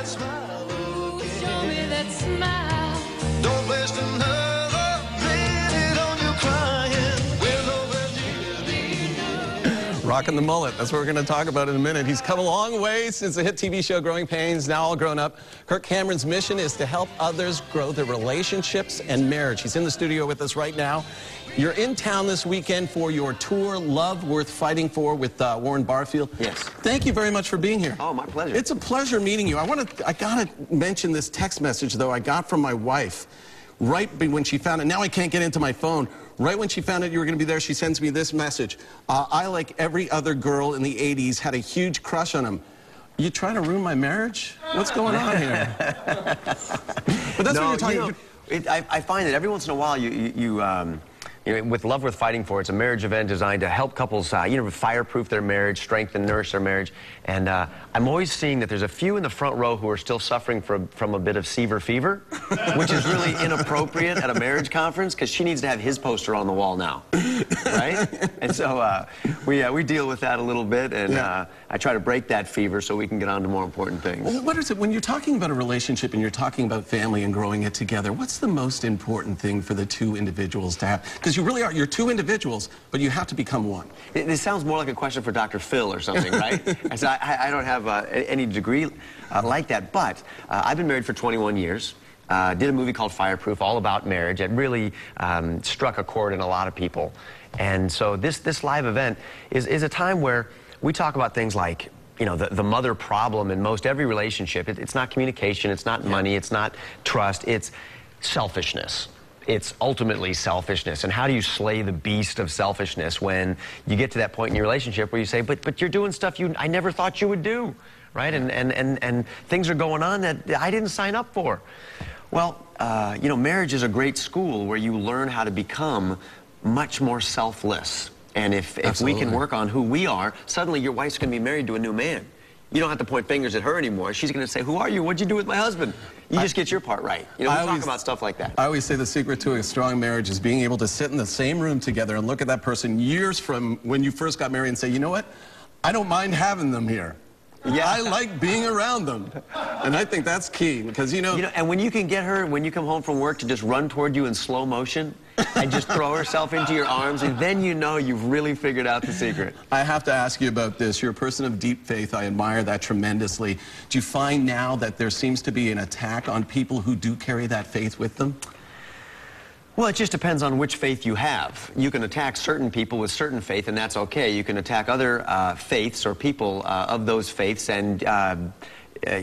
that smile again. Show me that smile. Don't waste another minute on you crying. We're overdue. Rocking the mullet. That's what we're going to talk about in a minute. He's come a long way since the hit TV show Growing Pains, now all grown up. Kirk Cameron's mission is to help others grow their relationships and marriage. He's in the studio with us right now. You're in town this weekend for your tour, Love Worth Fighting For, with Warren Barfield. Yes. Thank you very much for being here. Oh, my pleasure. It's a pleasure meeting you. I gotta mention this text message, though, I got from my wife right when she found it. Now I can't get into my phone. Right when she found out you were going to be there, she sends me this message. I, like every other girl in the 80s, had a huge crush on him. You trying to ruin my marriage? What's going on here? But that's what you're talking about. I find that every once in a while you know, with Love Worth Fighting For, it's a marriage event designed to help couples, fireproof their marriage, strengthen, nourish their marriage. And I'm always seeing that there's a few in the front row who are still suffering from a bit of Seaver fever, which is really inappropriate at a marriage conference, because she needs to have his poster on the wall now, right? And so we deal with that a little bit, and I try to break that fever so we can get on to more important things. Well, what is it, when you're talking about a relationship and you're talking about family and growing it together, what's the most important thing for the two individuals to have? Because you really are, you're two individuals, but you have to become one. This sounds more like a question for Dr. Phil or something, right? I don't have any degree like that, but I've been married for 21 years. Did a movie called Fireproof, all about marriage. It really struck a chord in a lot of people. And so this live event is a time where we talk about things like, you know, the mother problem in most every relationship. It's not communication, it's not money, it's not trust, it's selfishness. It's ultimately selfishness. And how do you slay the beast of selfishness when you get to that point in your relationship where you say, but you're doing stuff I never thought you would do, right? And things are going on that I didn't sign up for. Well, you know, marriage is a great school where you learn how to become much more selfless. And if we can work on who we are, suddenly your wife's going to be married to a new man. You don't have to point fingers at her anymore. She's going to say, who are you? What'd you do with my husband? You just get your part right. You know, we talk about stuff like that. I always say the secret to a strong marriage is being able to sit in the same room together and look at that person years from when you first got married and say, you know what? I don't mind having them here. Yeah. I like being around them. And I think that's key because, you know, and when you can get her, when you come home from work, to just run toward you in slow motion and just throw herself into your arms, and then you know you've really figured out the secret. I have to ask you about this. You're a person of deep faith. I admire that tremendously. Do you find now that there seems to be an attack on people who do carry that faith with them? Well, it just depends on which faith you have. You can attack certain people with certain faith, and that's okay. You can attack other faiths or people of those faiths, and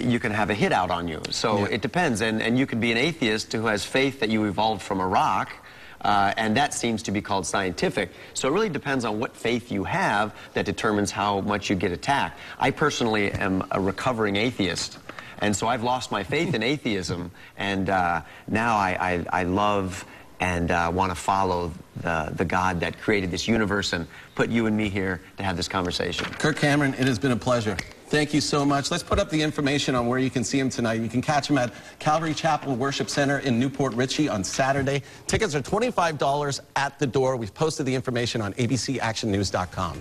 you can have a hit out on you. So it depends. And you can be an atheist who has faith that you evolved from a rock, and that seems to be called scientific. So it really depends on what faith you have that determines how much you get attacked. I personally am a recovering atheist, and so I've lost my faith in atheism, and now I love and want to follow the God that created this universe and put you and me here to have this conversation. Kirk Cameron, it has been a pleasure. Thank you so much. Let's put up the information on where you can see him tonight. You can catch him at Calvary Chapel Worship Center in Newport Richey on Saturday. Tickets are $25 at the door. We've posted the information on abcactionnews.com.